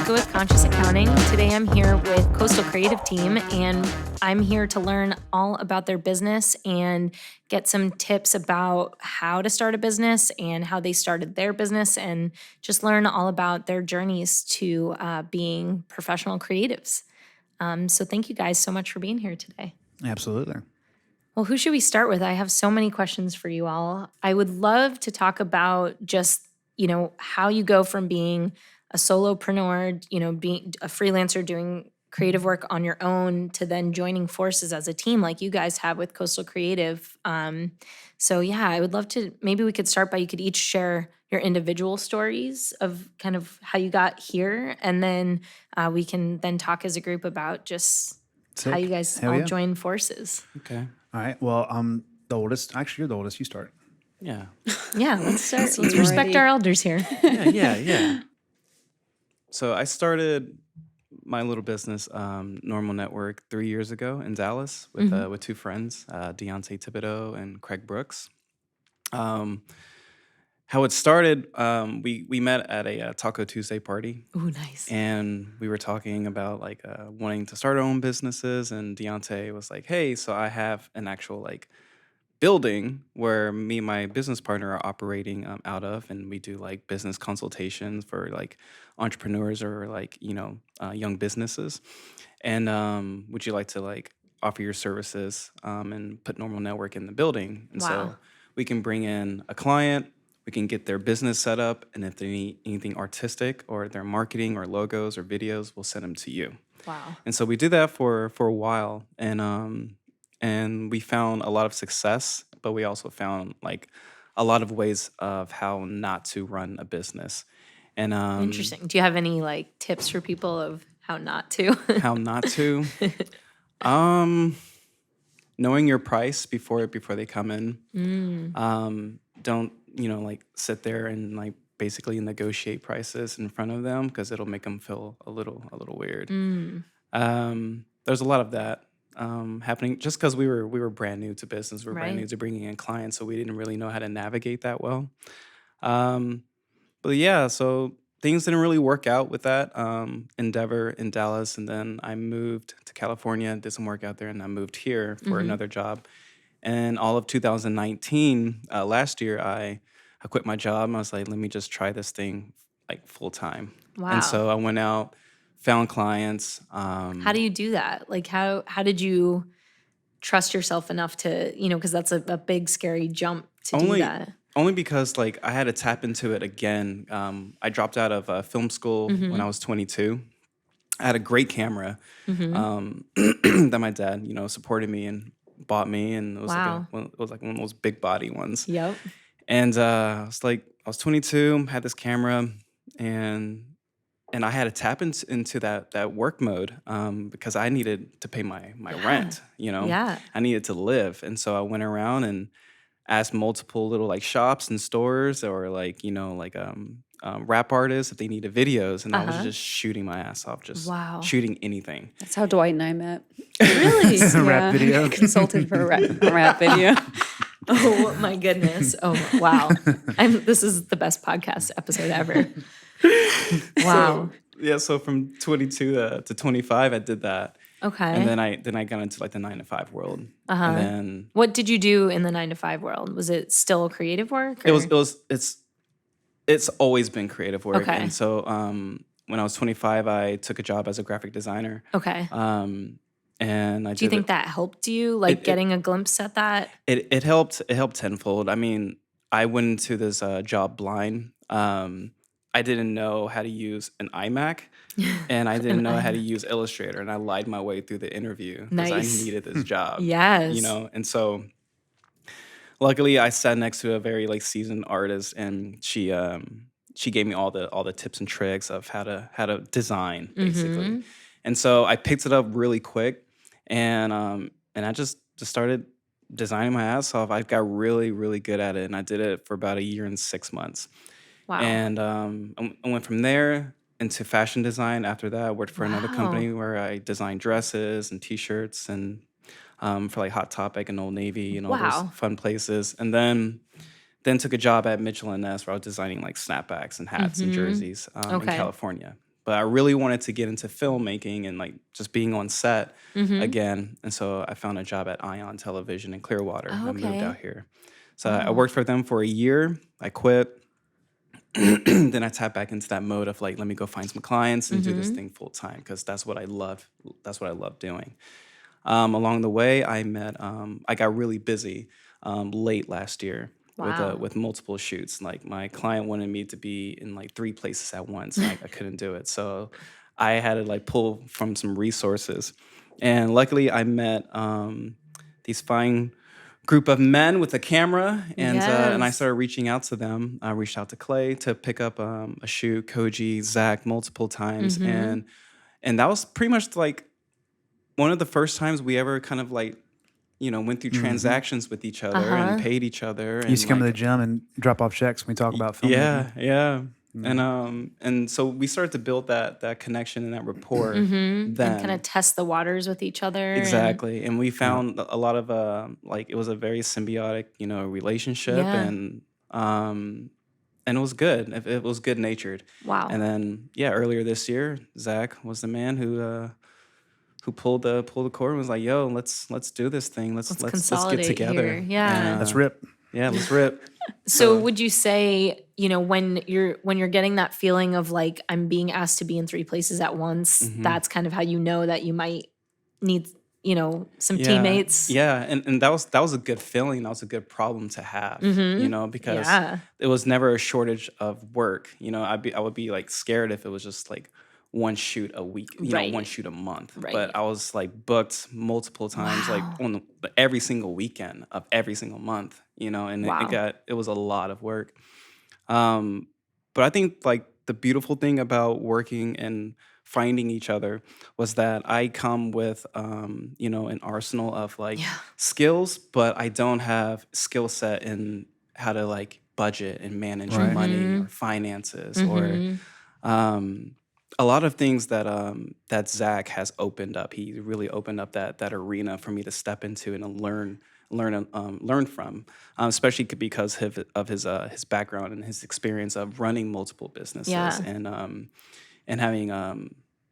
Jessica with Conscious Accounting. Today I'm here with Coastal Creative Team, and I'm here to learn all about their business and get some tips about how to start a business and how they started their business, and just learn all about their journeys to being professional creatives. So thank you guys so much for being here today. Absolutely. Well, who should we start with? I have so many questions for you all. I would love to talk about just, how you go from being a solopreneur, being a freelancer doing creative work on your own to then joining forces as a team like you guys have with Coastal Creative. I would love to, maybe we could start by, you could each share your individual stories of kind of how you got here. And then we can then talk as a group about just Sick. how you guys Hell all yeah. join forces. Okay. All right. Well, I'm the oldest. Actually, you're the oldest. You start. Yeah. Yeah, let's start. See Let's you respect already. our elders here. Yeah. So I started my little business, Normal Network, 3 years ago in Dallas with two friends, Deontay Thibodeau and Craig Brooks. How it started, we met at a Taco Tuesday party, Ooh, nice. and we were talking about wanting to start our own businesses. And Deontay was like, "Hey, so I have an actual building where me and my business partner are operating out of, and we do business consultations for entrepreneurs or young businesses. And would you like to offer your services and put Normal Network in the building? And Wow. so we can bring in a client, we can get their business set up, and if they need anything artistic or their marketing or logos or videos, we'll send them to you." Wow. And so we did that for a while, and we found a lot of success, but we also found a lot of ways of how not to run a business. And Interesting. Do you have any tips for people of how not to? how not to. Knowing your price before they come in. Don't sit there and basically negotiate prices in front of them, because it'll make them feel a little weird. There's a lot of that happening just because we were brand new to business. We were brand Right. new to bringing in clients, so we didn't really know how to navigate that well. But yeah, so things didn't really work out with that endeavor in Dallas, and then I moved to California, did some work out there, and I moved here for another job. And all of 2019, last year, I quit my job. And I was like, let me just try this thing full time. Wow. And so I went out, found clients. How do you do that? How did you trust yourself enough to, because that's a big, scary jump to do that. Only because I had to tap into it again. I dropped out of film school when I was 22. I had a great camera that my dad, supported me and bought me, and it was Wow. one of those big body ones. Yep. And I was 22, had this camera, and I had to tap into that work mode because I needed to pay my rent. Yeah. I needed to live, and so I went around and asked multiple little shops and stores or rap artists if they needed videos, and I was just shooting my ass off, just Wow. shooting anything. That's how Dwight and I met. Really? Rap video? Consulted for a rap video. Oh my goodness. Oh, wow. This is the best podcast episode ever. Wow. So from 22 to 25, I did that. Okay. And then I got into the 9-to-5 world. And then What did you do in the 9-to-5 world? Was it still creative work? it's always been creative work. Okay. And so when I was 25, I took a job as a graphic designer. Okay. And I Do you did think that helped you, getting a glimpse at that? it helped tenfold. I mean, I went into this job blind. I didn't know how to use an iMac, and I didn't know how to use Illustrator, and I lied my way through the interview because Nice. I needed this job. Yes. And so luckily I sat next to a very seasoned artist, and she gave me all the tips and tricks of how to design basically. And so I picked it up really quick, and I just started designing my ass off. I got really, really good at it, and I did it for about a year and 6 months. Wow. And I went from there into fashion design. After that, I worked for another company where I designed dresses and T-shirts and for Hot Topic and Old Navy and all those fun places. And then took a job at Mitchell & Ness where I was designing snapbacks and hats and jerseys in California. but I really wanted to get into filmmaking and like just being on set again. And so I found a job at Ion Television in Clearwater. Oh, I moved okay. out here. So I worked for them for a year. I quit. Then I tapped back into that mode of like, let me go find some clients and do this thing full time because that's what I love. That's what I love doing. Along the way, I got really busy late last year Wow. with multiple shoots. Like my client wanted me to be in like 3 places at once. And I couldn't do it, so I had to like pull from some resources. And luckily, I met these fine group of men with a camera, and I Yes. started reaching out to them. I reached out to Clay to pick up a shoot, Koji, Zach multiple times, and that was pretty much like one of the first times we ever kind of like, went through transactions with each other and paid each other. You used to come to the like, gym and drop off checks when we talk about filmmaking. yeah. And so we started to build that connection and that rapport. And Then kind of test the waters with each other. exactly, and we found a lot of like it was a very symbiotic, relationship, Yeah. and it was good. It was good natured. Wow. And then earlier this year, Zach was the man who pulled the cord and was like, "Yo, let's do this thing. Let's get consolidate together. here. Yeah. And, Let's rip. Yeah, let's rip." So would you say, when you're getting that feeling of like I'm being asked to be in 3 places at once, that's kind of how you know that you might need, some teammates? Yeah, and that was a good feeling. That was a good problem to have, because Yeah. it was never a shortage of work. I would be like scared if it was just like one shoot a week, Right. one shoot a month. Right. But I was like booked multiple times, like on every single weekend of every single month, and Wow. it was a lot of work. But I think like the beautiful thing about working and finding each other was that I come with an arsenal of like skills, but I don't have skill set in how to like budget and manage Right. money or finances or a lot of things that Zach has opened up. He really opened up that arena for me to step into and to learn from, especially because of his background and his experience of running multiple businesses Yeah. and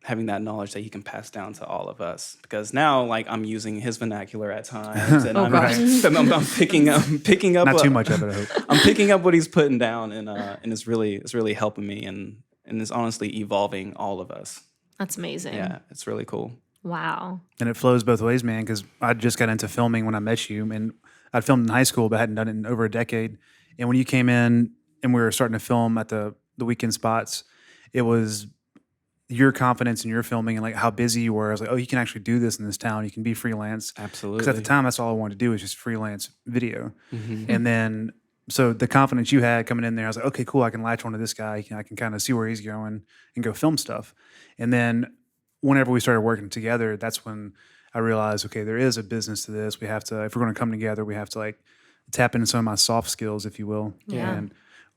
having that knowledge that he can pass down to all of us. Because now, like, I'm using his vernacular at times, and I'm picking up Not too much of it, I hope. I'm picking up what he's putting down, and it's really helping me, and it's honestly evolving all of us. That's amazing. Yeah, it's really cool. Wow. And it flows both ways, man, because I just got into filming when I met you, and I'd filmed in high school, but hadn't done it in over a decade. And when you came in and we were starting to film at the weekend spots, it was your confidence in your filming and like how busy you were. I was like, oh, you can actually do this in this town. You can be freelance. Absolutely. Because at the time, that's all I wanted to do was just freelance video. And then, so the confidence you had coming in there, I was like, okay, cool. I can latch onto this guy. I can kind of see where he's going and go film stuff. And then whenever we started working together, that's when I realized, okay, there is a business to this. We have to, if we're going to come together, we have to like tap into some of my soft skills, if you will. Yeah.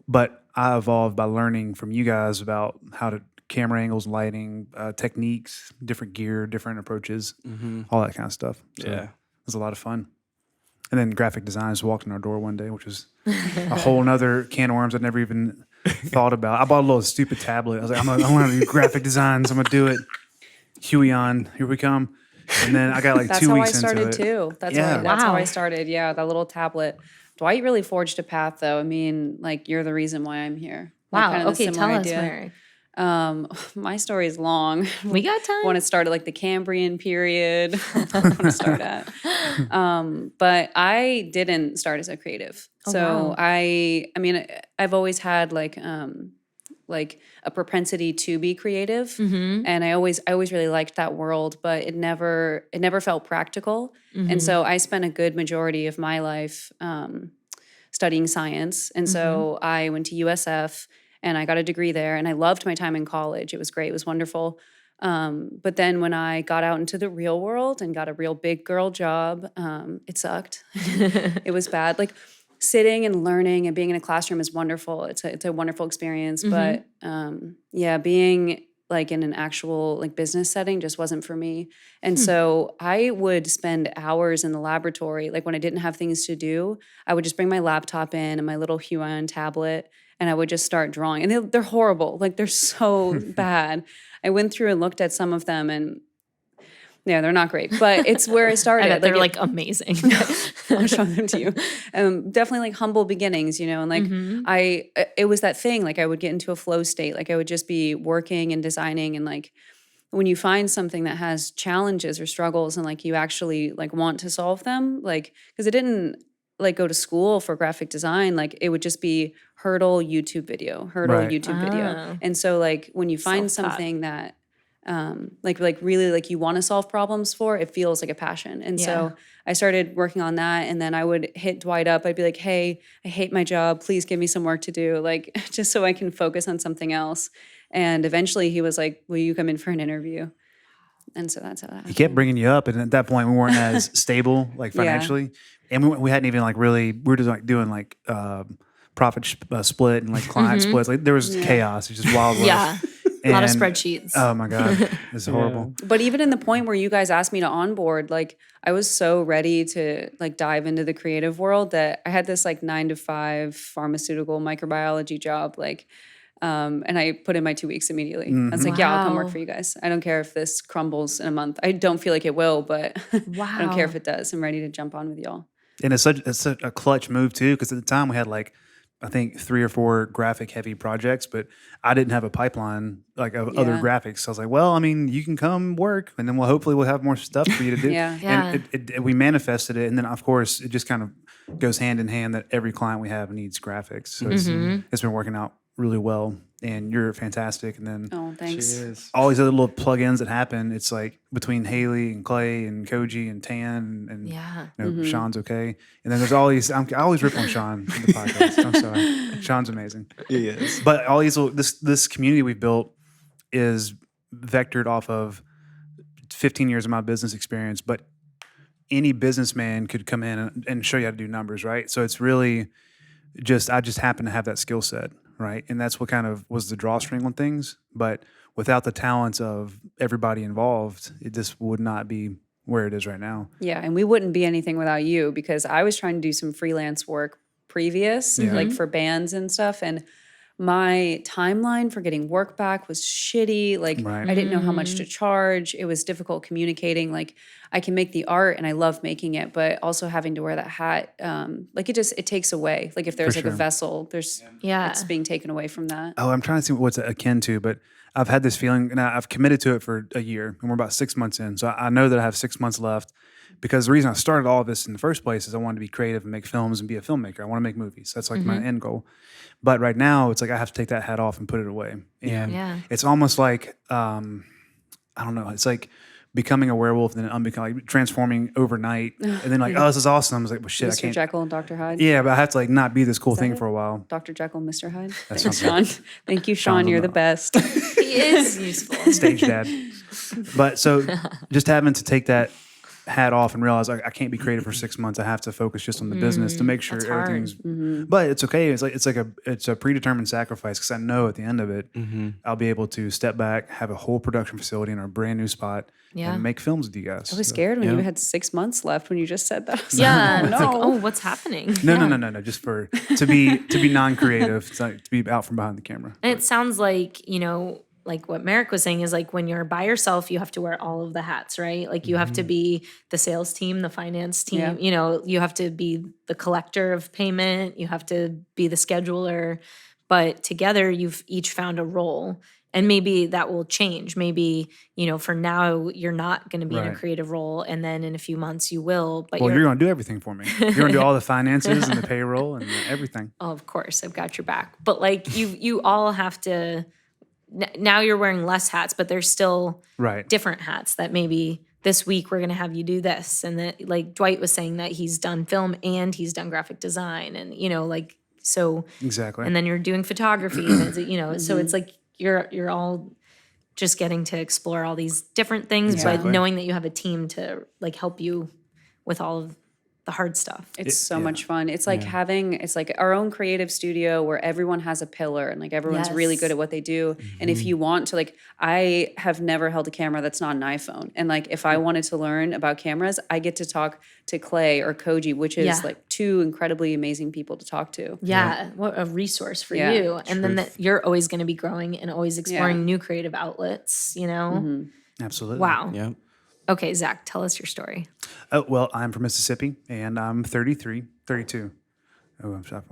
But I evolved by learning from you guys about how to camera angles, lighting, techniques, different gear, different approaches, all that kind of stuff. So Yeah. it was a lot of fun. And then graphic design just walked in our door one day, which was a whole nother can of worms I'd never even thought about. I bought a little stupid tablet. I was like, I want to do graphic designs. I'm going to do it. Huion, here we come. And then I got like That's 2 how I weeks into started it. too. That's Yeah. how I Wow. started. Yeah, that little tablet. Dwight really forged a path, though. I mean, like you're the reason why I'm here. Like, Wow. kind of the Okay, similar tell idea. us, Mary. My story is long. We got time. Want to start at like the Cambrian period. That's where I want to start at. But I didn't start as a creative. Oh, So wow. I mean, I've always had like a propensity to be creative, and I always really liked that world, but it never felt practical. And so I spent a good majority of my life studying science, and so I went to USF. And I got a degree there, and I loved my time in college. It was great. It was wonderful. But then when I got out into the real world and got a real big girl job, it sucked. It was bad. Like sitting and learning and being in a classroom is wonderful. It's a wonderful experience. But being like in an actual like business setting just wasn't for me. And so I would spend hours in the laboratory. Like when I didn't have things to do, I would just bring my laptop in and my little Huion tablet, and I would just start drawing. And they're horrible. Like they're so bad. I went through and looked at some of them, and yeah, they're not great, but it's where I started. I bet they're it- like amazing. I'll show them to you. Definitely like humble beginnings, you know, and like it was that thing, like I would get into a flow state, like I would just be working and designing, and like when you find something that has challenges or struggles and like you actually like want to solve them, like, because I didn't like go to school for graphic design, like it would just be hurdle YouTube video, Right. video. And so like when you find Self-taught. something that like really like you want to solve problems for, it feels like a passion. And Yeah. so I started working on that, and then I would hit Dwight up. I'd be like, hey, I hate my job, please give me some work to do, like just so I can focus on something else. And eventually he was like, will you come in for an interview? And so that's how that He happened. kept bringing you up, and at that point we weren't as stable like Yeah. financially, and we hadn't even like really, we were just like doing like profit split and like client splits. Like there was chaos. It's just wild west. Yeah. A lot of And- spreadsheets. Oh my god, it's horrible. But even in the point where you guys asked me to onboard, like I was so ready to like dive into the creative world that I had this like 9-to-5 pharmaceutical microbiology job, like, and I put in my 2 weeks immediately. I was like, yeah, I'll come work Wow. for you guys. I don't care if this crumbles in a month. I don't feel like it will, but I don't care if Wow. it does. I'm ready to jump on with y'all. And it's such a clutch move too, because at the time we had like I think 3 or 4 graphic heavy projects, but I didn't have a pipeline like of other Yeah. graphics. So I was like, well, I mean, you can come work, and then hopefully we'll have more stuff for you to do. Yeah. Yeah. And we manifested it, and then of course it just kind of goes hand in hand that every client we have needs graphics. So it's been working out really well, and you're fantastic. And then Oh, thanks. Cheers. all these other little plugins that happen, it's like between Haley and Clay and Koji and Tan and Yeah. you know, Sean's okay. And then there's all these. I always rip on Sean in the podcast. I'm sorry. Sean's amazing. Yes. But all these this community we've built is vectored off of 15 years of my business experience. But any businessman could come in and show you how to do numbers, right? So it's really just I just happen to have that skill set, right? And that's what kind of was the drawstring on things. But without the talents of everybody involved, this would not be where it is right now. Yeah, and we wouldn't be anything without you, because I was trying to do some freelance work previous, like for bands and stuff, and my timeline for getting work back was shitty. Like Right. I didn't know how much to charge. It was difficult communicating. Like I can make the art and I love making it, but also having to wear that hat, like it takes away. Like if there's like sure. a vessel, there's Yeah. it's being taken away from that. Oh, I'm trying to see what's akin to, but I've had this feeling, and I've committed to it for a year, and we're about 6 months in. So I know that I have 6 months left, because the reason I started all of this in the first place is I wanted to be creative and make films and be a filmmaker. I want to make movies. That's like my end goal. But right now, it's like I have to take that hat off and put it away. And Yeah. it's almost like I don't know. It's like becoming a werewolf and then unbecoming, like transforming overnight, and then like, oh, this is awesome. I was like, well, shit, I Mr. can't. Jekyll and Dr. Hyde. Yeah, but I have to like not be this cool thing it? for a while. Dr. Jekyll, Mr. Hyde. That Thanks, sounds Sean. Thank you, Sean. Sean's You're on the the- best. He is useful. Stage dad. But so just having to take that hat off and realize I can't be creative for 6 months. I have to focus just on the business to make sure that's hard. everything's. But it's okay. It's a predetermined sacrifice, because I know at the end of it, I'll be able to step back, have a whole production facility in a brand new spot, Yeah. and make films with you guys. I was scared when you had 6 months left when you just said that. I was Yeah. like, It's oh, like, no. oh, what's happening? No. Just to be non-creative, to be out from behind the camera. And it sounds like, like what Merrick was saying is like when you're by yourself, you have to wear all of the hats, right? Like you have to be the sales team, the finance team, Yeah. you have to be the collector of payment, you have to be the scheduler. But together you've each found a role. And maybe that will change. Maybe, for now you're not going to be in a Right. creative role, and then in a few months you will. But Well, you're going to do everything for me. You're going to do all the finances and the payroll and everything. oh, of course, I've got your back. But like you all have to. Now you're wearing less hats, but there's still Right. different hats that maybe this week we're going to have you do this. And that, like Dwight was saying, that he's done film and he's done graphic design, and so. Exactly. And then you're doing photography, and it's, so it's like you're all just getting to explore all these different things, but Exactly. knowing that you have a team to like help you with all of the hard stuff. It's so much fun. It's like it's like our own creative studio where everyone has a pillar and like everyone's really good Yes. at what they do. And if you want to, like, I have never held a camera that's not an iPhone. And like, if I wanted to learn about cameras, I get to talk to Clay or Koji, which is Yeah. like two incredibly amazing people to talk to. Yeah, what a resource for Yeah, you. And then that you're always going to be growing and always exploring Yeah. new creative outlets, you know? Absolutely. Wow. Yep. Okay, Zach, tell us your story. Oh, well, I'm from Mississippi and I'm 32. Oh, I'm sorry.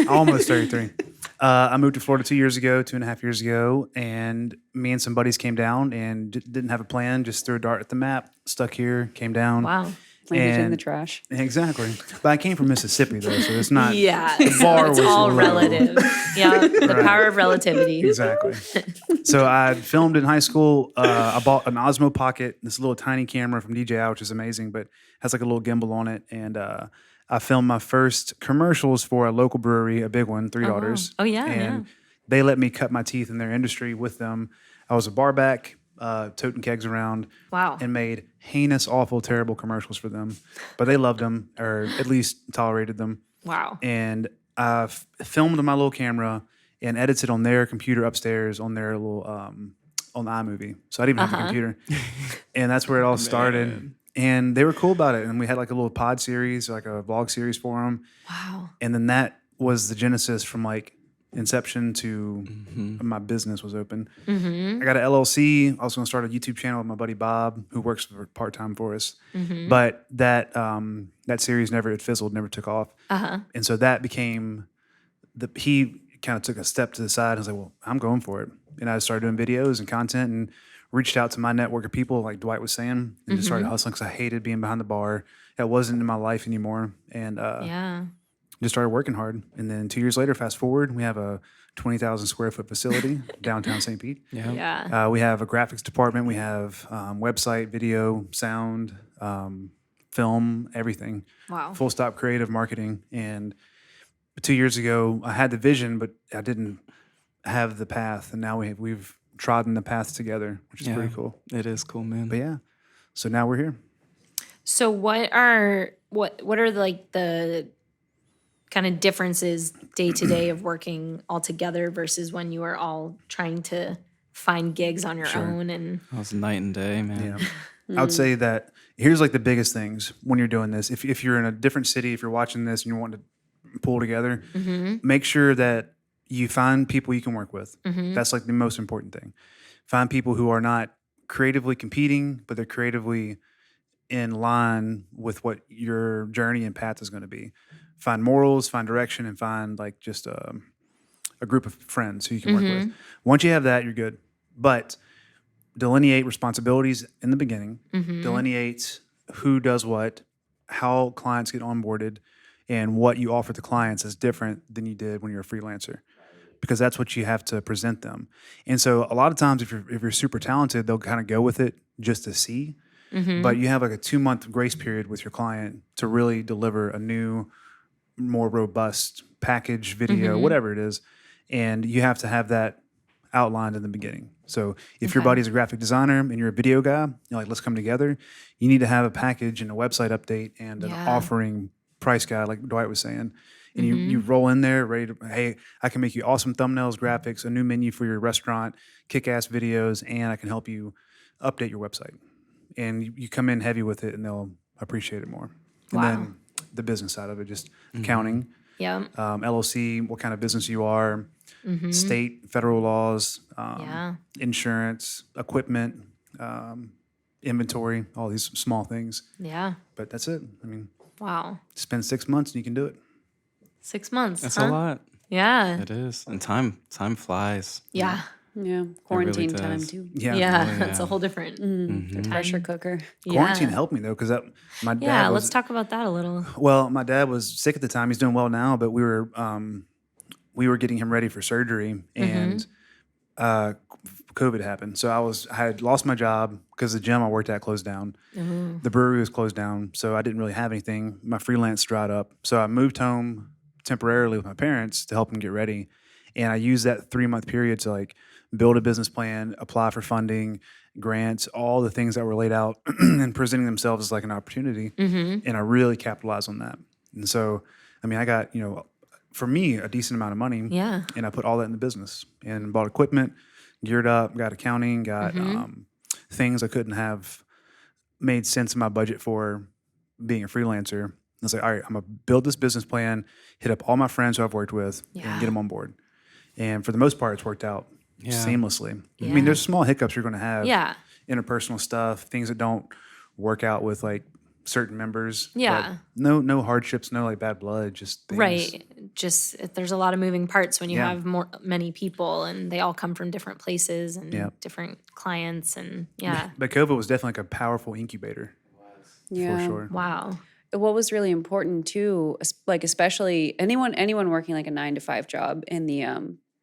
Almost 33. I moved to Florida 2.5 years ago, and me and some buddies came down and didn't have a plan, just threw a dart at the map, stuck here, came down. Wow. Landed in the And- trash. Exactly. But I came from Mississippi, though, so it's not. Yeah, The bar it's was all low. relative. Yeah, the power of relativity. Exactly. So I filmed in high school. I bought an Osmo Pocket, this little tiny camera from DJI, which is amazing, but has like a little gimbal on it. And I filmed my first commercials for a local brewery, a big one, Three Daughters. Oh, yeah, And they let me cut my teeth in their industry with them. I was a bar back, toting kegs around. Wow. And made heinous, awful, terrible commercials for them. But they loved them, or at least tolerated them. Wow. And I filmed on my little camera and edited on their computer upstairs on their little on the iMovie. So I didn't even have a computer, and that's where it all started. And they were cool about it. And we had like a little pod series, like a vlog series for them. Wow. And then that was the genesis from like inception to my business was open. I got an LLC. I was going to start a YouTube channel with my buddy Bob, who works for part-time for us. But that that series it fizzled, never took off. And so that became he kind of took a step to the side and was like, well, I'm going for it. And I started doing videos and content and reached out to my network of people, like Dwight was saying, and just started hustling because I hated being behind the bar. That wasn't in my life anymore. And Yeah. just started working hard. And then 2 years later, fast forward, we have a 20,000 square foot facility downtown St. Pete. Yeah. We have a graphics department. We have website, video, sound, film, everything. Wow. Full stop creative marketing. And 2 years ago, I had the vision, but I didn't have the path. And now we've trodden the path together, which is pretty cool. It is cool, man. But yeah, so now we're here. So what are like the kind of differences day to day of working all together versus when you are all trying to find gigs on your own and That was night and day, man. Yeah. I would say that here's like the biggest things when you're doing this. If you're in a different city, if you're watching this and you want to pull together, make sure that you find people you can work with. That's like the most important thing. Find people who are not creatively competing, but they're creatively in line with what your journey and path is going to be. Find morals, find direction, and find like just a group of friends who you can work with. Once you have that, you're good. But delineate responsibilities in the beginning. Delineate who does what, how clients get onboarded, and what you offer the clients is different than you did when you're a freelancer, because that's what you have to present them. And so a lot of times, if you're super talented, they'll kind of go with it just to see. But you have like a 2-month grace period with your client to really deliver a new, more robust package, video, whatever it is. And you have to have that outlined in the beginning. So if your buddy's a graphic designer and you're a video guy, you're like, let's come together. You need to have a package and a website update and an offering price guide, like Dwight was saying. And you roll in there ready to, hey, I can make you awesome thumbnails, graphics, a new menu for your restaurant, kick-ass videos, and I can help you update your website. And you come in heavy with it and they'll appreciate it more. And then the business side of it, just accounting, yeah. LLC, what kind of business you are, state, federal laws, insurance, equipment, inventory, all these small things. Yeah. But that's it. I mean, Wow. spend 6 months and you can do it. 6 months. That's huh? a lot. Yeah. It is. And time flies. Yeah. Yeah. Quarantine really time does. too. Yeah. Yeah. It's a whole different. The pressure cooker. Quarantine Yeah. helped me though, because my dad Yeah. was, Let's talk about that a little. well, my dad was sick at the time. He's doing well now, but we were getting him ready for surgery, and COVID happened. So I had lost my job because the gym I worked at closed down. The brewery was closed down, so I didn't really have anything. My freelance dried up, so I moved home temporarily with my parents to help them get ready. And I used that 3-month period to like build a business plan, apply for funding, grants, all the things that were laid out and presenting themselves as like an opportunity. And I really capitalized on that. And so, I mean, I got, for me, a decent amount of money. Yeah. And I put all that in the business and bought equipment, geared up, got accounting, got things I couldn't have made sense in my budget for being a freelancer. I was like, all right, I'm going to build this business plan, hit up all my friends who I've worked with, Yeah. and get them on board. And for the most part, it's worked out seamlessly. I Yeah. mean, there's small hiccups you're going to have, Yeah. interpersonal stuff, things that don't work out with like certain members. but Yeah. no hardships, no like bad blood, just things. Right. Just there's a lot of moving parts when you Yeah. have many people and they all come from different places and Yeah. different clients and yeah. But COVID was definitely like a powerful incubator Yeah. for sure. Wow. What was really important too, like especially anyone working like a 9 to 5 job in the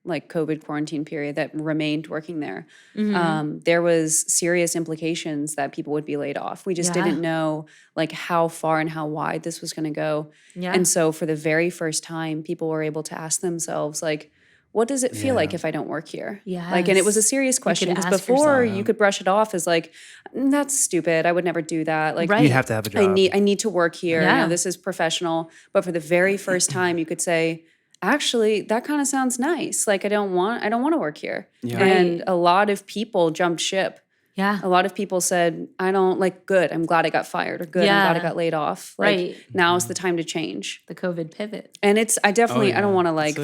like COVID quarantine period that remained working there, there was serious implications that people would be laid off. We just Yeah. didn't know like how far and how wide this was going to go. Yeah. And so for the very first time, people were able to ask themselves like, what does it feel like if I don't work here? Like, and it was a Yes. serious question because ask before yourself. you could brush it off as like, that's stupid. I would never do that. Like, Right. You have to have a job. I need to work here. Yeah. This is professional. But for the very first time, you could say, actually, that kind of sounds nice. Like I don't want to work here. Yeah. And a lot of people jumped ship. Yeah. A lot of people said, I don't like good. I'm glad I got fired or good. I'm glad I Yeah. got laid off. Like Right. now's the time to change. The COVID pivot. And I definitely, I don't want to That's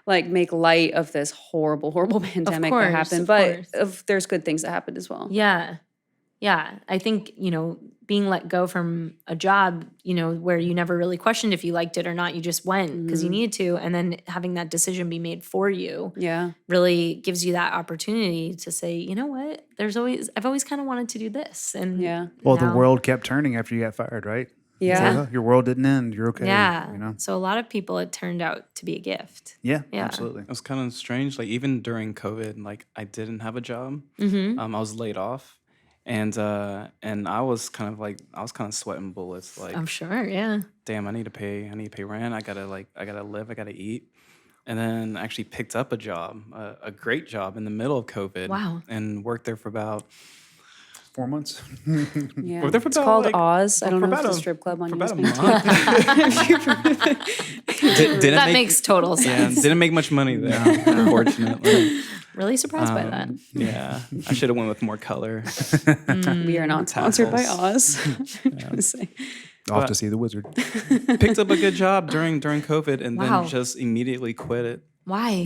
like it. make light of this horrible pandemic course, that happened. of But course. there's good things that happened as well. Yeah. Yeah. I think, being let go from a job, where you never really questioned if you liked it or not, you just went because you needed to. And then having that decision be made for you Yeah. really gives you that opportunity to say, you know what, I've always kind of wanted to do this. And Yeah. Well, the now- world kept turning after you got fired, right? Yeah. So, your world didn't end. You're okay. Yeah. So a lot of people, it turned out to be a gift. Yeah, Yeah. absolutely. It was kind of strange. Like even during COVID, like I didn't have a job. I was laid off, and I was kind of sweating bullets. Like, I'm sure. Yeah. damn, I need to pay rent. I gotta live. I gotta eat. And then I actually picked up a job, a great job in the middle of COVID. Wow. And worked there for about 4 months. Yeah. Well, they're for It's about, called like, Oz. I don't for know if about it's a a- strip club on for about a East month. Didn't That make, makes total yeah, sense. didn't make much money there, unfortunately. Really surprised by that. Yeah, I should have went with more color. We are not sponsored by Tassels. Oz. I would say. Off to see the wizard. Picked up a good job during COVID, and Wow. then just immediately quit it. Why?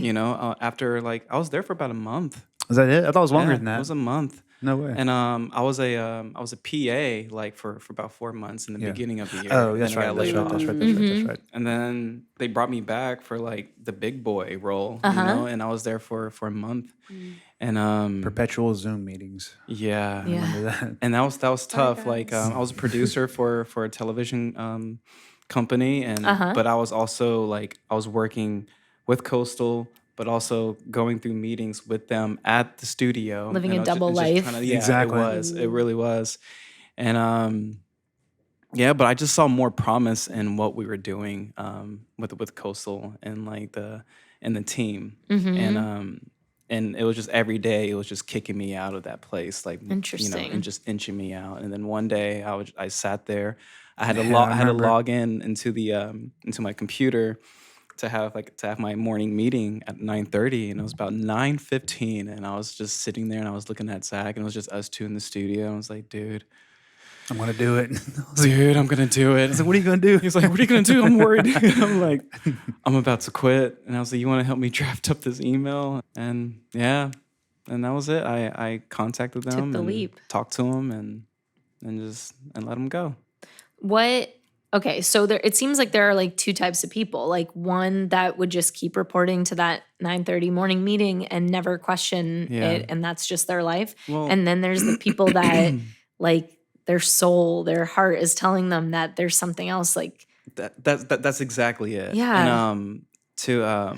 After like I was there for about a month. Is that it? I thought it was longer Yeah, than that. It was a month. No way. And I was a PA like for about 4 months in the Yeah. beginning of the year. Oh, and that's then I right. got That's laid right. off. That's right. That's right. That's right. And then they brought me back for like the big boy role, and I was there for a month. And Perpetual Zoom meetings. yeah, Yeah. Remember that? and that was tough. Like I was a producer for a television company, and but I was also like I was working with Coastal, but also going through meetings with them at the studio, Living and a I was double just life. trying to- yeah, Exactly. it really was, and yeah, but I just saw more promise in what we were doing with Coastal and like the team, and it was just every day it was just kicking me out of that place, like Interesting. and just inching me out. And then one day I sat there, I had to Yeah, I I had to remember. log in into the into my computer to have my morning meeting at 9:30, and it was about 9:15, and I was just sitting there and I was looking at Zach, and it was just us two in the studio. I was like, dude, I'm gonna do it. I'm gonna do it. What are you gonna do? He's like, what are you gonna do? I'm worried. I'm like, I'm about to quit. And I was like, you want to help me draft up this email? And yeah, and that was it. I contacted them, the and leap. talked to them, and let them go. Okay, so it seems like there are like two types of people. Like one that would just keep reporting to that 9:30 morning meeting and never question Yeah. it, and that's just their life. Well- And then there's the people that like their soul, their heart is telling them that there's something else. Like, That's exactly it. Yeah. And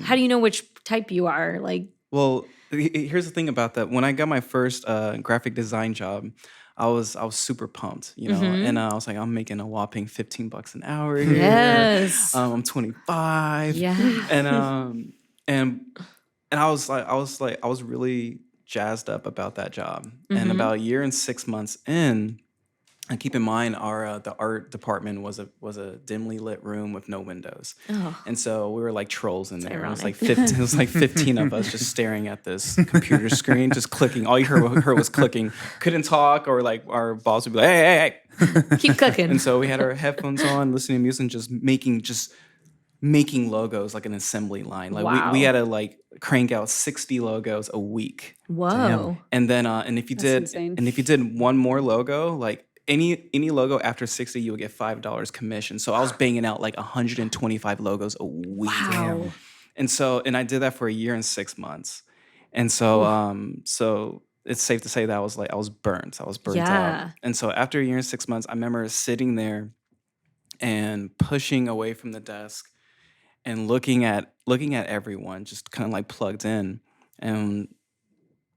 how do you know which type you are? Like, well, here's the thing about that. When I got my first graphic design job, I was super pumped, and I was like, I'm making a whopping $15 an hour here. Yes. I'm 25. yeah. And I was really jazzed up about that job. And about a year and 6 months in, and keep in mind, our the art department was a dimly lit room with no windows, and so we were like trolls in there. It was like 15, it was like 15 of us just staring at this computer screen, just clicking. All you heard was clicking. Couldn't talk, or like our boss would be like, "Hey, hey, hey!" Keep cooking. And so we had our headphones on, listening to music, and just making logos like an assembly line. Like Wow. we had to like crank out 60 logos a week, Whoa. and then and if you insane. did one more logo, like any logo after 60, you would get $5 commission. So I was banging out like 125 logos a week. Wow. And so, and I did that for a year and 6 months. And so, so it's safe to say that I was burnt. I was burnt Yeah. out. And so after a year and 6 months, I remember sitting there and pushing away from the desk and looking at everyone just kind of like plugged in.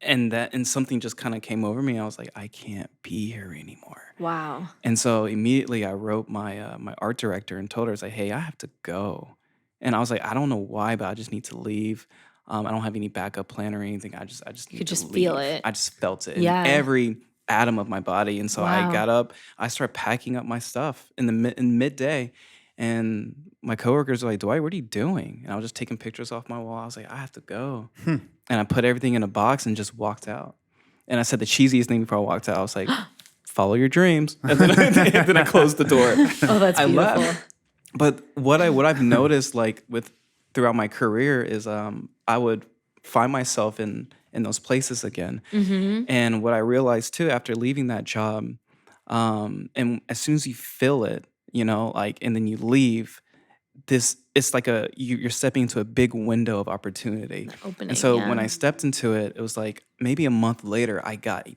And something just kind of came over me. I was like, I can't be here anymore. Wow. And so immediately I wrote my my art director and told her, I was like, hey, I have to go. And I was like, I don't know why, but I just need to leave. I don't have any backup plan or anything. I just need could to just leave. feel it. I just felt it Yeah. in every atom of my body. And so Wow. I got up, I started packing up my stuff in midday. And my coworkers were like, Dwight, what are you doing? And I was just taking pictures off my wall. I was like, I have to go. And I put everything in a box and just walked out. And I said the cheesiest thing before I walked out. I was like, follow your dreams. And then I closed the door. Oh, that's I beautiful. left. But what I've noticed like throughout my career is I would find myself in those places again. And what I realized too after leaving that job, and as soon as you feel it, you know, like, and then you leave, it's like you're stepping into a big window of opportunity. Opening. And so yeah. when I stepped into it, it was like maybe a month later, I got a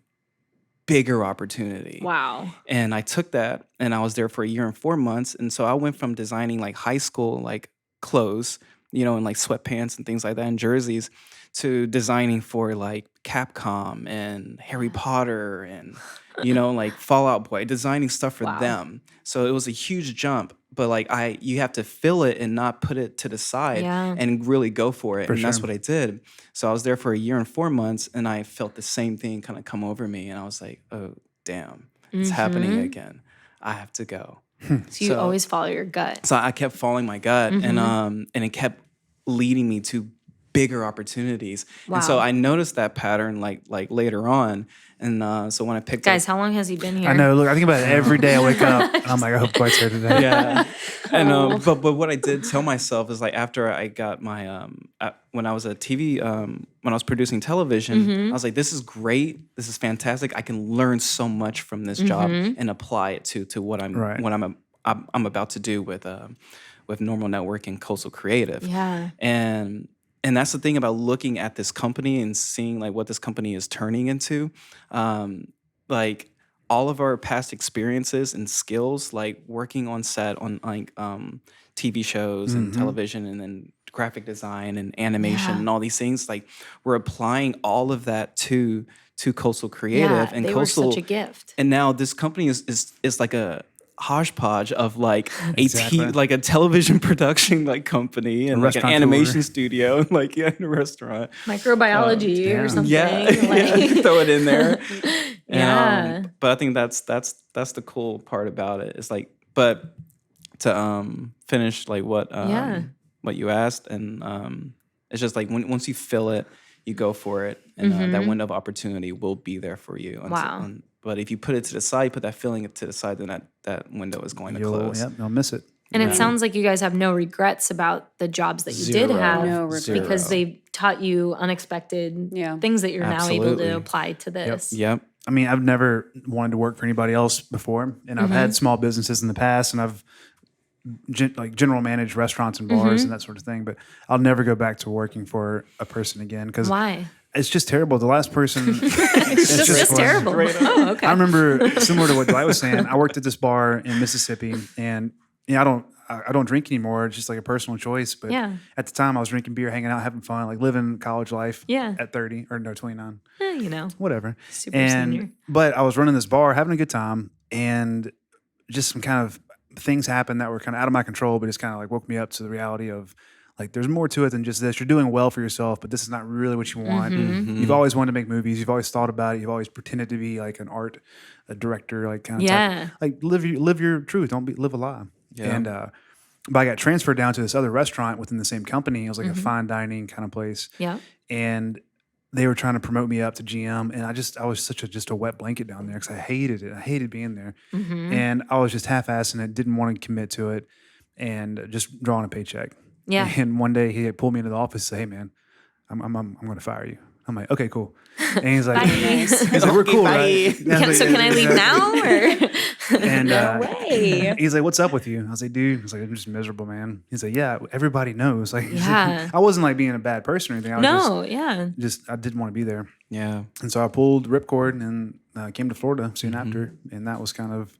bigger opportunity. Wow. And I took that, and I was there for a year and 4 months. And so I went from designing like high school like clothes, you know, and like sweatpants and things like that and jerseys, to designing for like Capcom and Harry Potter and, you know, like Fallout Boy, designing stuff for Wow. them. So it was a huge jump, but like you have to feel it and not put it to the side Yeah. and really go for it. For And that's sure. what I did. So I was there for a year and 4 months, and I felt the same thing kind of come over me. And I was like, oh, damn, it's happening again. I have to go. So you always follow your gut. So I kept following my gut, and it kept leading me to bigger opportunities. And so Wow. I noticed that pattern like later on. And so when I picked Guys, up, how long has he been here? I know. Look, I think about it every day. I wake up and I'm like, I hope Dwight's here today. yeah, and but what I did tell myself is like after I got my when I was a TV when I was producing television, I was like, this is great, this is fantastic. I can learn so much from this job and apply it to what Right. I'm about to do with Normal Network and Coastal Creative. Yeah. And that's the thing about looking at this company and seeing like what this company is turning into. Like all of our past experiences and skills, like working on set on like TV shows and television, and then graphic design and animation Yeah. and all these things, like we're applying all of that to Coastal Creative. Yeah, And they Coastal, were such a gift. and now this company is like a hodgepodge of like Exactly. like a television production like company and like an restaurateur. animation studio, like in a restaurant. Microbiology or damn. something. Yeah, like- throw it in there. Yeah. But I think that's the cool part about it. It's like, but to finish like what Yeah. what you asked, and it's just like once you feel it, you go for it, and that window of opportunity will be there for you. Wow. But if you put it to the side, put that feeling to the side, then that window is going to close. You'll miss it. And it sounds like you guys have no regrets about the jobs that you did Zero. have No regrets. because they taught you unexpected Yeah. things that you're now able Absolutely. to apply to this. Yep. I mean, I've never wanted to work for anybody else before, and I've had small businesses in the past, and I've like general managed restaurants and bars and that sort of thing. But I'll never go back to working for a person again because Why? it's just terrible. The last person, It's just terrible. Oh, okay. I remember similar to what Dwight was saying. I worked at this bar in Mississippi, and I don't drink anymore. It's just like a personal choice. But Yeah. at the time, I was drinking beer, hanging out, having fun, like living college life. Yeah. At 30 or no 29. You know, Whatever. super and senior. but I was running this bar, having a good time, and just some kind of things happened that were kind of out of my control, but it's kind of like woke me up to the reality of like there's more to it than just this. You're doing well for yourself, but this is not really what you want. Mm-hmm. You've always wanted to make movies. You've always thought about it. You've always pretended to be like a director, like kind of Yeah. type. Like live your truth. Don't live a lie. Yeah. And but I got transferred down to this other restaurant within the same company. It was like Mm-hmm. a fine dining kind of place, Yeah. and they were trying to promote me up to GM, and I was such just a wet blanket down there because I hated it. I hated being there, Mm-hmm. and I was just half-assing it, didn't want to commit to it, and just drawing a paycheck. Yeah. And one day he pulled me into the office and said, "Hey man, I'm going to fire you." I'm like, "Okay, cool." And he's like, Bye. he's like, "We're cool, right?" And I was So like, can I leave now? Or? And No way. he's like, "What's up with you?" I was like, "Dude," I was like, "I'm just miserable, man." He's like, "Yeah, everybody knows." Like, Yeah. I wasn't like being a bad person or anything. I was No, yeah. just I didn't want to be there. Yeah. And so I pulled ripcord and came to Florida soon after, and that was kind of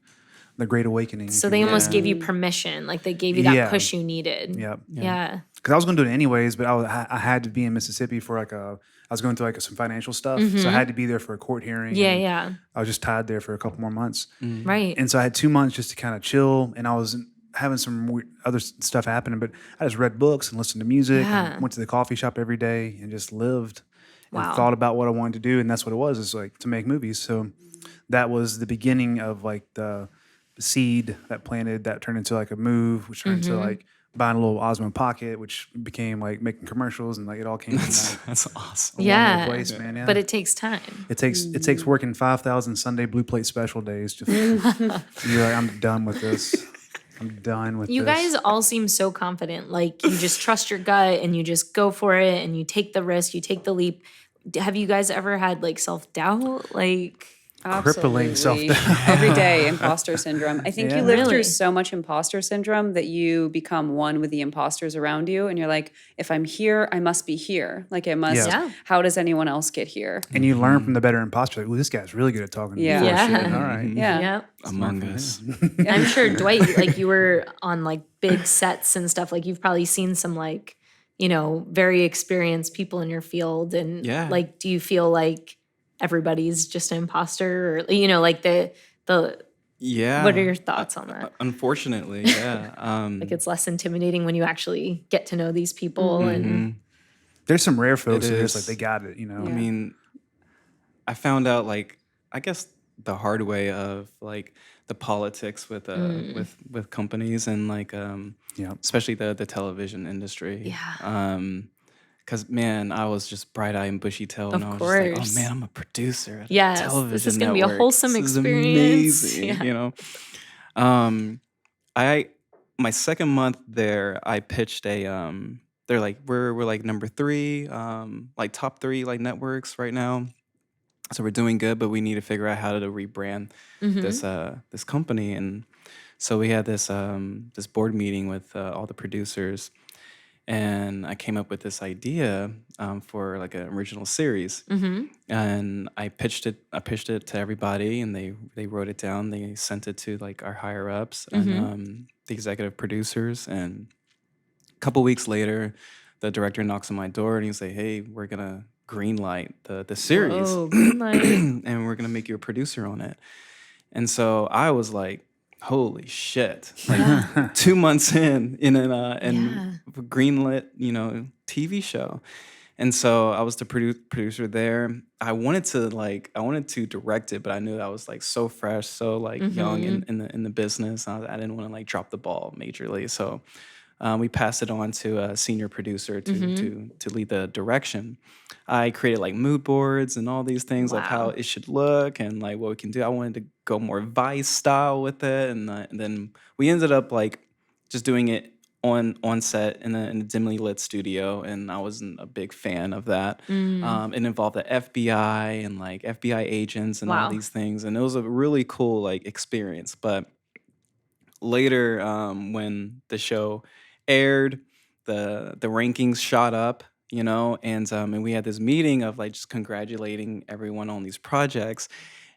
the great awakening. So they almost Yeah. gave you permission, like they gave you that Yeah. push you needed. Yep. Yeah. Because I was going to do it anyways, but I had to be in Mississippi for I was going through like some financial stuff, so I had to be there for a court hearing. Yeah, and yeah. I was just tied there for a couple more months, Right. and so I had 2 months just to kind of chill, and I was having some other stuff happening, but I just read books and listened to music, Yeah. and went to the coffee shop every day, and just lived Wow. and thought about what I wanted to do, and that's what it was. Is like to make movies. So that was the beginning of like the seed that planted that turned into like a move, which turned into like buying a little Osmo Pocket, which became like making commercials, and like it all came from that That's awesome. one Yeah. little place, man. Yeah. But it takes time. It takes working 5,000 Sunday Blue Plate special days. You're like, I'm done with this. I'm done with You this. guys all seem so confident. Like you just trust your gut and you just go for it and you take the risk, you take the leap. Have you guys ever had like self-doubt? Like Crippling Absolutely. self-doubt. Every day, imposter syndrome. I think Yeah. you live Really? through so much imposter syndrome that you become one with the imposters around you. And you're like, if I'm here, I must be here. Like I must, Yeah. Yeah. how does anyone else get here? And you learn from the better imposter. Like, ooh, this guy's really good at talking. Yeah. before Yeah. shit. All right. Yeah. yeah. Among Us. I'm sure Dwight, like you were on like big sets and stuff. Like you've probably seen some like, you know, very experienced people in your field. And Yeah. like, do you feel like everybody's just an imposter or, you know, like the, Yeah. what are your thoughts on that? Unfortunately, yeah. Like it's less intimidating when you actually get to know these people and There's some rare folks It that are just is. like they got it, you know. I mean, I found out like I guess the hard way of like the politics with with companies and like Yeah. especially the television industry. Yeah. Because man, I was just bright-eyed and bushy-tailed, and I Of was just like, course. "Oh man, I'm a producer at a Yes, television this is gonna be a network. wholesome This is experience." amazing," Yeah. you know. My second month there, I pitched a they're like we're like number 3, like top 3 like networks right now. So we're doing good, but we need to figure out how to rebrand this company. And so we had this this board meeting with all the producers, and I came up with this idea for like an original series. And I pitched it to everybody, and they wrote it down. They sent it to like our higher ups and the executive producers. And a couple weeks later, the director knocks on my door and he's like, "Hey, we're gonna greenlight the series, oh, green light. and we're gonna make you a producer on it." And so I was like, "Holy shit!" Like 2 months in a greenlit, you know, TV show. And so I was the producer there. I wanted to direct it, but I knew I was like so fresh, so like young in the business. I didn't want to like drop the ball majorly. So we passed it on to a senior producer to lead the direction. I created like mood boards and all these things of how Wow. it should look and like what we can do. I wanted to go more Vice style with it, and then we ended up like just doing it on set in a dimly lit studio, and I wasn't a big fan of that. It involved the FBI and like FBI agents and all Wow. these things, and it was a really cool like experience. But later, when the show aired, the rankings shot up, you know, and we had this meeting of like just congratulating everyone on these projects,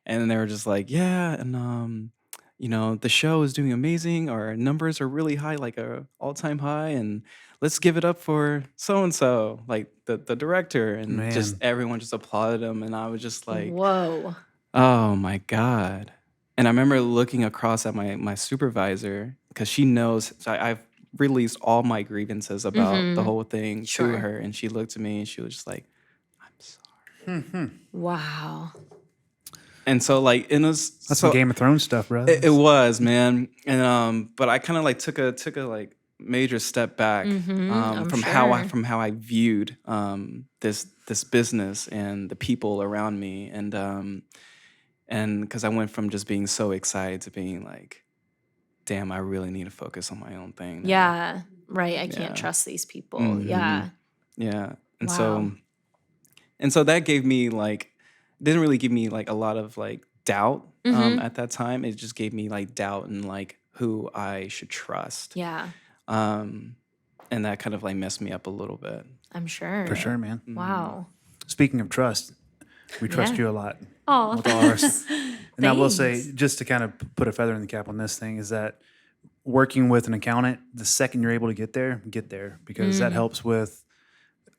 and then they were just like, yeah, and you know, the show is doing amazing. Our numbers are really high, like a all-time high, and let's give it up for so and so, like the director, and just Man. everyone just applauded him, and I was just like, Whoa. oh my God. And I remember looking across at my supervisor because she knows. So I've released all my grievances about the whole thing Sure. to her, and she looked at me and she was just like, "I'm sorry." Wow. And so like it was That's so some Game of Thrones stuff, bro. it was, man. And but I kind of like took a like major step back I'm from sure. how I viewed this business and the people around me, and because I went from just being so excited to being like, damn, I really need to focus on my own thing now. Yeah. Right. I Yeah. can't trust these people. Mhm. Yeah. Yeah. And Wow. so that gave me like, didn't really give me like a lot of like doubt at that time. It just gave me like doubt in like who I should trust. Yeah. And that kind of like messed me up a little bit. I'm sure. For sure, man. Wow. Speaking of trust, we trust Yeah. you a lot. Oh, With all our And I will say, Thanks. just to kind of put a feather in the cap on this thing, is that working with an accountant, the second you're able to get there, because that helps with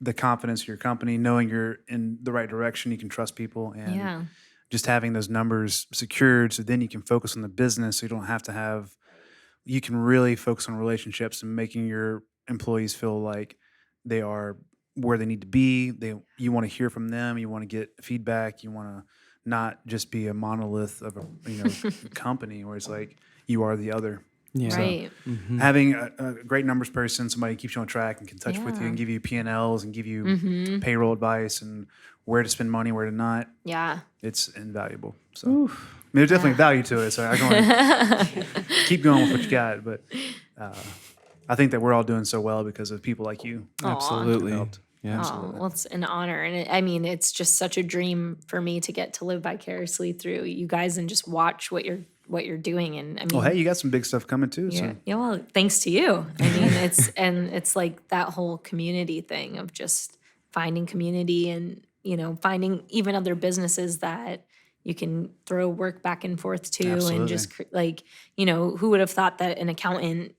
the confidence of your company, knowing you're in the right direction, you can trust people, and Yeah. just having those numbers secured, so then you can focus on the business, so you don't have to have. You can really focus on relationships and making your employees feel like they are where they need to be. You want to hear from them. You want to get feedback. You want to not just be a monolith of a company where it's like you are the other. Yeah. Right. Having a great numbers person, somebody who keeps you on track and can touch with you Yeah. and give you P&Ls and give you payroll advice and where to spend money, where to not, Yeah. it's invaluable. So I mean, there's definitely value to it. So I can keep going with what you got. But I think that we're all doing so well because of people like you. Absolutely. Helped. Yeah. Oh, well, it's an honor. And I mean, it's just such a dream for me to get to live vicariously through you guys and just watch what you're doing. And I mean, Well, hey, you got some big stuff coming too. yeah, So yeah, well, thanks to you. I mean, it's like that whole community thing of just finding community and, finding even other businesses that you can throw work back and forth to and just who would have thought that an accountant,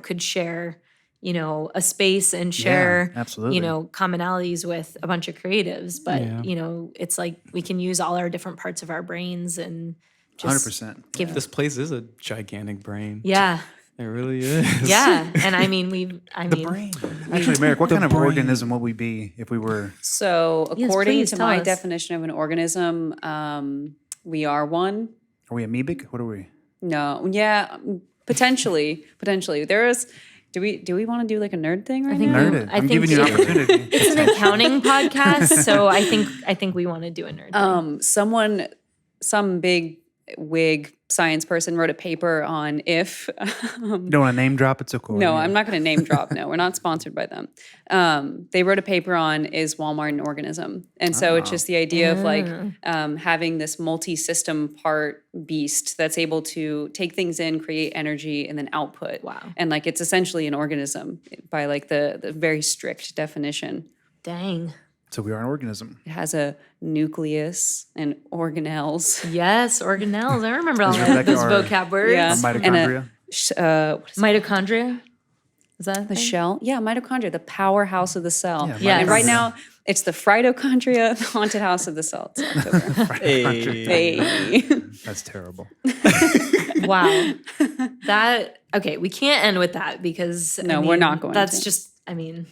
could share, a space and share, absolutely. commonalities with a bunch of creatives. But, Yeah. it's like we can use all our different parts of our brains and just 100%. give This place is a gigantic brain. Yeah. It really is. Yeah. And I mean, Actually, Merrick, what kind of organism would we be if we were? So, Yes, according please to tell my us. definition of an organism, we are one. Are we amoebic? What are we? No, yeah, potentially. There is. Do we want to do like a nerd thing right think now? we- Nerd it. I I'm think giving you an we- opportunity. it's an accounting podcast, so I think we want to do a nerd. thing. Some big wig science person wrote a paper on if. Don't want to name drop? It's okay. No, I'm not going to name drop. No, we're not sponsored by them. They wrote a paper on is Walmart an organism, and so it's just the idea of like having this multi-system part beast that's able to take things in, create energy, and then output. Wow. And like it's essentially an organism by like the very strict definition. Dang. So we are an organism. It has a nucleus and organelles. Yes, organelles. I remember all Rebecca those are- vocab words. Yeah. Our And mitochondria. What is Mitochondria. Is that a the thing? shell? Yeah, mitochondria, the powerhouse of the cell. Yeah, Yes. And right now, it's the phytochondria, the haunted house of the cell. It's October. Hey. Hey. That's terrible. Wow. Okay, we can't end with that because No, we're not going That's to. just, I mean,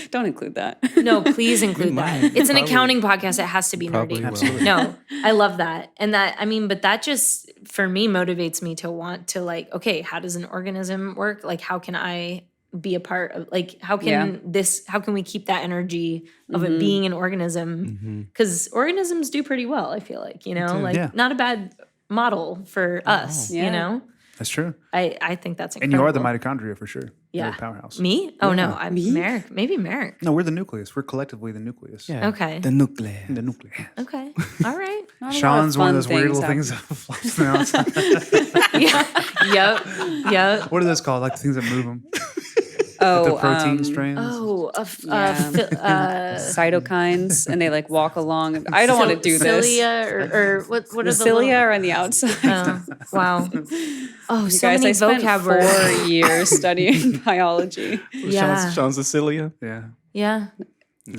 Don't include that. no, please include that. might. It's an Probably- accounting podcast. It has to be Probably nerdy. will. Absolutely. No, I love that. And that, I mean, but that just, for me, motivates me to want to like, okay, how does an organism work? Like, how can I be a part of, like, how can we keep that energy of it being an organism? Because organisms do pretty well, I feel like, like Yeah. not a bad model for us, Yeah. That's true. I think that's And incredible. you are the mitochondria for sure. You're Yeah. the powerhouse. Me? Oh, no, I'm Merrick. Maybe Merrick. No, we're the nucleus. We're collectively the nucleus. Yeah. Okay. The nucleus. The nucleus. Okay. All right. Not a lot Sean's one of fun those weird little happen. things that flops from the outside. Yep. What are those called? Like the things that move them? Oh, The protein strands? Oh, cytokines, and they like walk along. I don't want to do this. cilia or what are The the cilia little- are on the outside. Oh, wow. Oh, so Guys, many I spent vocab 4 words. years studying biology. Yeah. Sean's Cecilia. Yeah. Yeah.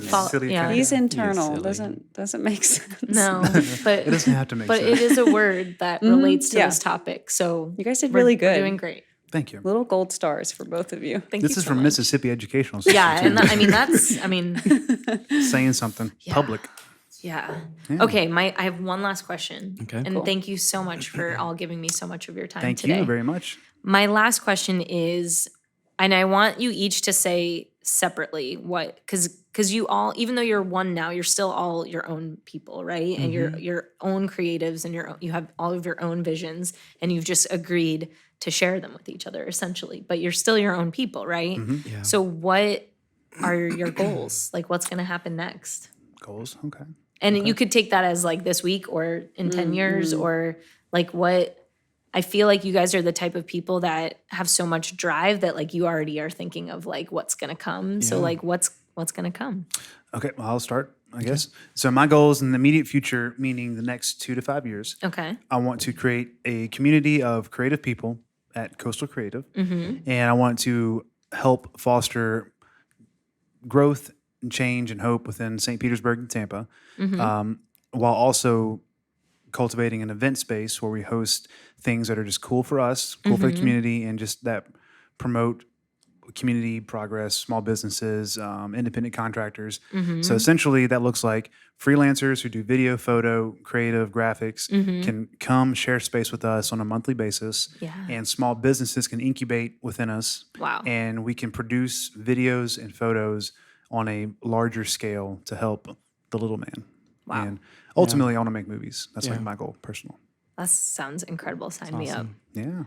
Fol- Silly yeah. kind of- He's internal. silly. Doesn't make sense. No, but It doesn't have to make but sense. it is a word that relates to yeah. this topic. So You guys did we're- really We're good. doing great. Thank you. Little gold stars for both of you. Thank This you is so from much. Mississippi Educational System. Yeah, too. and I mean that's saying something public. yeah. Okay, I have one last question. Okay. And Cool. thank you so much for all giving me so much of your time Thank today. you very much. My last question is, and I want you each to say separately what, because you all, even though you're one now, you're still all your own people, right? And you're your own creatives, and you have all of your own visions, and you've just agreed to share them with each other, essentially. But you're still your own people, right? Yeah. So what are your goals? Like, what's going to happen next? Goals. Okay. And you could take that as like this week or in 10 years, or like what. I feel like you guys are the type of people that have so much drive that like you already are thinking of like what's gonna come. So like what's gonna come? Okay. Well, I'll start, I guess. So my goals in the immediate future, meaning the next 2 to 5 years, Okay. I want to create a community of creative people at Coastal Creative, and I want to help foster growth and change and hope within St. Petersburg and Tampa, while also cultivating an event space where we host things that are just cool for us, cool for the community, and just that promote community progress, small businesses, independent contractors. So essentially, that looks like freelancers who do video, photo, creative, graphics can come share space with us on a monthly basis, Yeah. and small businesses can incubate within us. Wow. And we can produce videos and photos on a larger scale to help the little man. Wow. And ultimately, I want to make movies. That's like Yeah. my goal, personal. That sounds incredible. Sign me up. Awesome. Yeah.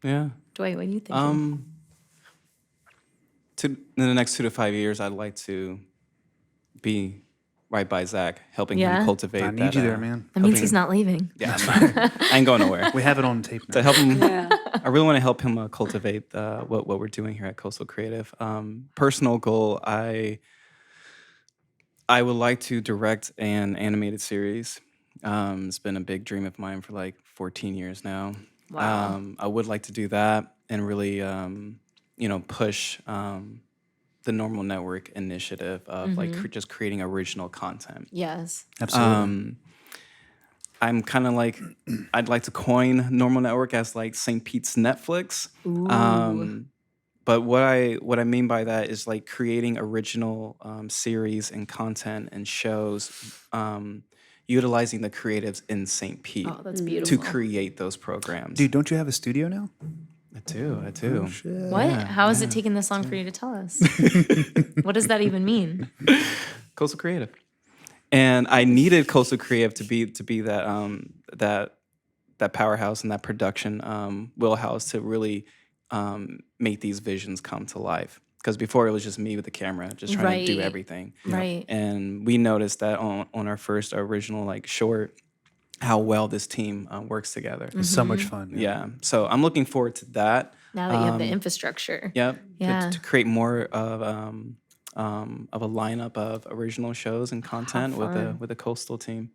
Yeah. Dwight, what do you think? In the next 2 to 5 years, I'd like to be right by Zach, helping Yeah? him cultivate. I need you there, that, man. That means helping- he's not leaving. Yeah, I'm not. I ain't going nowhere. We have it on tape now. To help him, Yeah. I really want to help him cultivate what we're doing here at Coastal Creative. Personal goal, I would like to direct an animated series. It's been a big dream of mine for like 14 years now. Wow. I would like to do that and really, push the Normal Network initiative of like just creating original content. Yes. Absolutely. I'm kind of like, I'd like to coin Normal Network as like St. Pete's Netflix. But what I mean by that is like creating original series and content and shows, utilizing the creatives in St. Pete Oh, that's to beautiful. create those programs. Dude, don't you have a studio now? I do. What? How has it taken this long for you to tell us? What does that even mean? Coastal Creative, and I needed Coastal Creative to be that that powerhouse and that production wheelhouse to really make these visions come to life. Because before it was just me with the camera, just trying to do Right. everything. Right. And we noticed that on our first original like short, how well this team works together. It's so much fun. Yeah. So I'm looking forward to that. Now that you have the infrastructure. Yep. Yeah. To create more of a lineup of original shows and content fun. with a coastal team.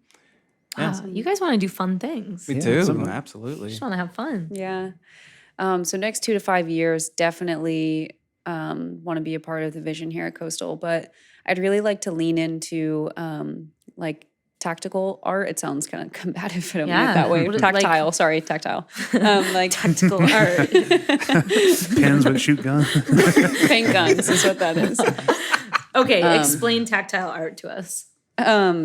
Wow, you guys want to do fun things. We You do, something. absolutely. just want to have fun. Yeah. So next 2 to 5 years, definitely want to be a part of the vision here at Coastal. But I'd really like to lean into like tactical art. It sounds kind of combative. I don't mean Yeah. it that way. What is- like- Tactile. Sorry, tactile. Like Tactical art. Pens with shoot guns. paint guns is what that is. Okay, explain tactile art to us.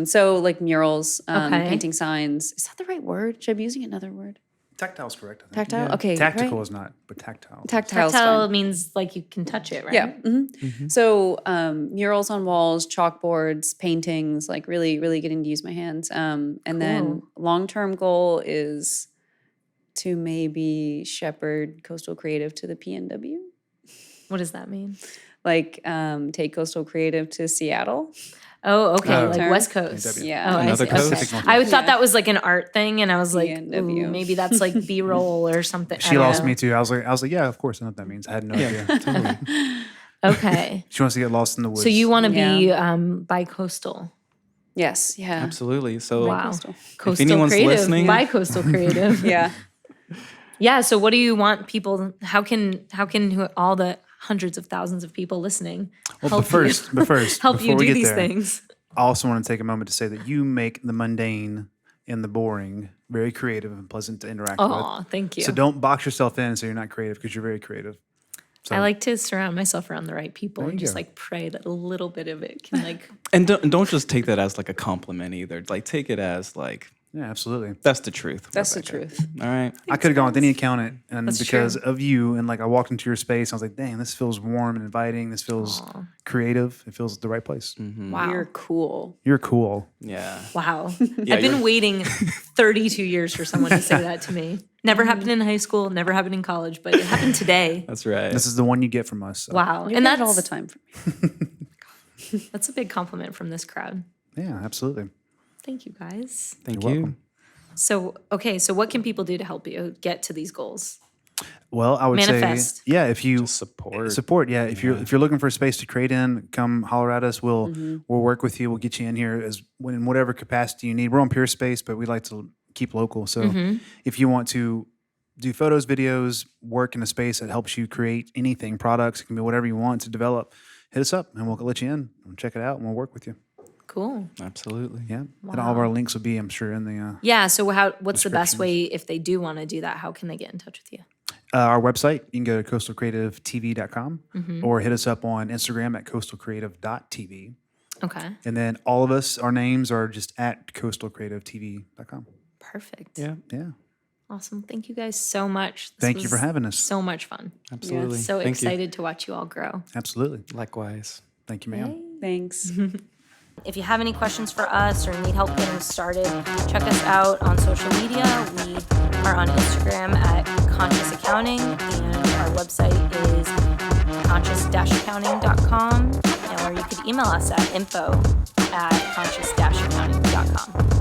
So like murals, Okay. painting signs. Is that the right word? Should I be using another word? Tactile's correct, I think. Tactile? Okay. Tactical right? is not, but tactile. Tactile's Tactile fine. means like you can touch it, right? Yeah. So murals on walls, chalkboards, paintings, like really, really getting to use my hands. And then Cool. long-term goal is to maybe shepherd Coastal Creative to the PNW. What does that mean? Like take Coastal Creative to Seattle. Oh, okay, Oh. like Term? West Coast. PNW. Yeah. Oh, Another I see. coast? Okay. Pacific I thought Northwest. that was like an art thing, and I was like, PNW. ooh, maybe that's like B-roll or something. I She don't lost know. me too. I was like, yeah, of course I know what that means. I had no idea. Totally. Okay, She wants to get lost in the woods. so you want to be Yeah. bi-coastal. Yes. Yeah. Absolutely. So Wow. Coastal. Coastal anyone's creative, listening- bi-coastal creative. Yeah. Yeah. So, what do you want people? How can all the hundreds of thousands of people listening Well, help but first, you help before you we do get these there, things? I also want to take a moment to say that you make the mundane in the boring, very creative and pleasant to interact Oh, with. thank you. So don't box yourself in and say you're not creative because you're very creative. So I like to surround myself around the right people There and you just go. like pray that a little bit of it can like And don't just take that as like a compliment either. Like take it as like yeah, absolutely. that's the truth. That's the Rebecca. truth. All right. I could have gone with any accountant, and That's because true. of you, and like I walked into your space, I was like, "Dang, this feels warm and inviting. This feels creative. It feels the right place. wow. You're cool. You're cool." Yeah. Wow. Yeah, I've been you're- waiting 32 years for someone to say that to me. Never happened in high school, never happened in college, but it happened today. That's right. This is the one you get from us. So. Wow. You And get it that's all the time for me. That's a big compliment from this crowd. Yeah, absolutely. Thank you guys. Thank You're you. welcome. So, okay, so what can people do to help you get to these goals? Well, I would Manifest. say, yeah, if you Support. yeah, if you're looking for a space to create in, come holler at us. We'll work with you. We'll get you in here in whatever capacity you need. We're on Peer Space, but we like to keep local. So if you want to do photos, videos, work in a space that helps you create anything, products, it can be whatever you want to develop, hit us up and we'll let you in. We'll check it out and we'll work with you. Cool. Absolutely. Yeah. And all of our links will be, I'm sure, in the Yeah, so what's the best Descriptions. way if they do want to do that? How can they get in touch with you? our website. You can go to coastalcreativetv.com or hit us up on Instagram at coastalcreative.tv. Okay. And then all of us, our names are just at coastalcreativetv.com. Perfect. Yeah. Yeah. Awesome. Thank you guys so much. This Thank you for was having us. So much fun. Absolutely. So Thank excited to watch you all grow. Absolutely. You. Likewise. Thank you, ma'am. Thanks. If you have any questions for us or need help getting started, check us out on social media. We are on Instagram at Conscious Accounting, and our website is conscious-accounting.com, or you could email us at info@conscious-accounting.com.